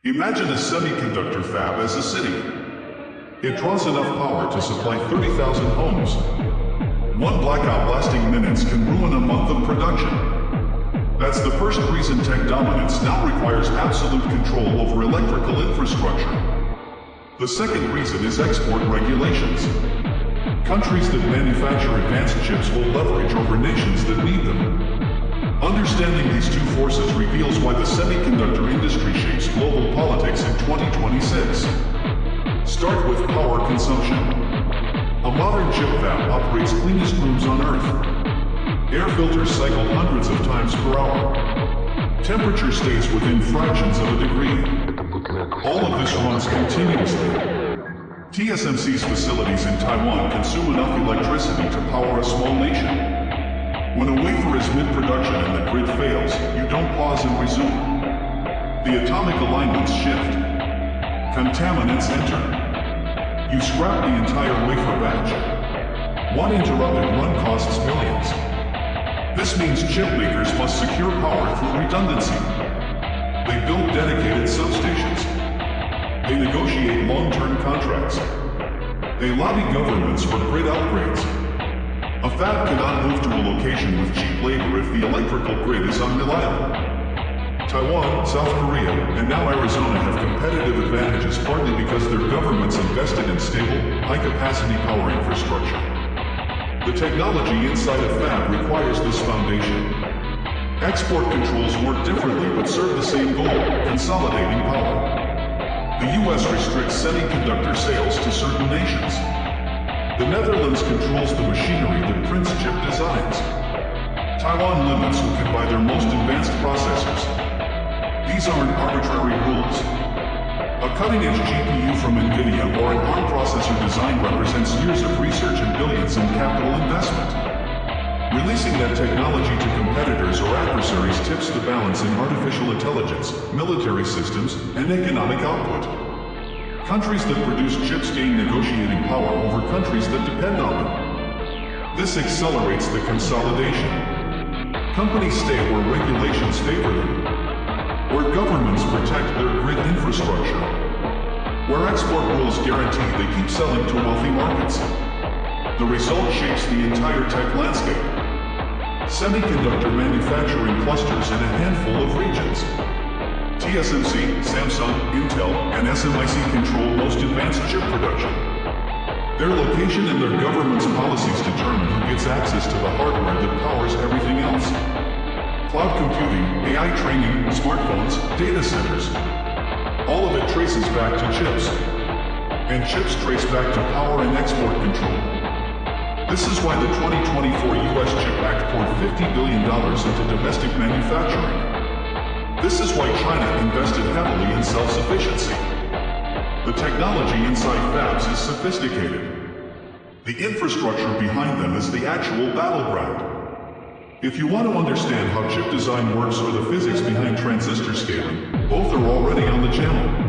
Imagine a semiconductor fab as a city. It draws enough power to supply 30,000 homes. One blackout lasting minutes can ruin a month of production. That's the first reason tech dominance now requires absolute control over electrical infrastructure. The second reason is export regulations. Countries that manufacture advanced chips will leverage over nations that need them. Understanding these two forces reveals why the semiconductor industry shapes global politics in 2026. Start with power consumption. A modern chip fab operates cleanest rooms on Earth. Air filters cycle hundreds of times per hour. Temperature stays within fractions of a degree. All of this runs continuously. TSMC's facilities in Taiwan consume enough electricity to power a small nation. When a wafer is mid-production and the grid fails, you don't pause and resume. The atomic alignments shift. Contaminants enter. You scrap the entire wafer batch. One interrupted run costs millions. This means chip makers must secure power through redundancy. They build dedicated substations. They negotiate long-term contracts. They lobby governments for grid upgrades. A fab cannot move to a location with cheap labor if the electrical grid is unreliable. Taiwan, South Korea, and now Arizona have competitive advantages partly because their governments invested in stable, high-capacity power infrastructure. The technology inside a fab requires this foundation. Export controls work differently but serve the same goal, consolidating power. The US restricts semiconductor sales to certain nations. The Netherlands controls the machinery that prints chip designs. Taiwan limits who can buy their most advanced processors. These aren't arbitrary rules. A cutting-edge GPU from NVIDIA or an ARM processor design represents years of research and billions in capital investment. Releasing that technology to competitors or adversaries tips the balance in artificial intelligence, military systems, and economic output. Countries that produce chips gain negotiating power over countries that depend on them. This accelerates the consolidation. Companies stay where regulations favor them. Where governments protect their grid infrastructure. Where export rules guarantee they keep selling to wealthy markets. The result shapes the entire tech landscape. Semiconductor manufacturing clusters in a handful of regions. TSMC, Samsung, Intel, and SMIC control most advanced chip production. Their location and their government's policies determine who gets access to the hardware that powers everything else. Cloud computing, AI training, smartphones, data centers. All of it traces back to chips. And chips trace back to power and export control. This is why the 2024 US CHIP Act poured $50 billion into domestic manufacturing. This is why China invested heavily in self-sufficiency. The technology inside fabs is sophisticated. The infrastructure behind them is the actual battleground. If you want to understand how chip design works or the physics behind transistor scaling, both are already on the channel.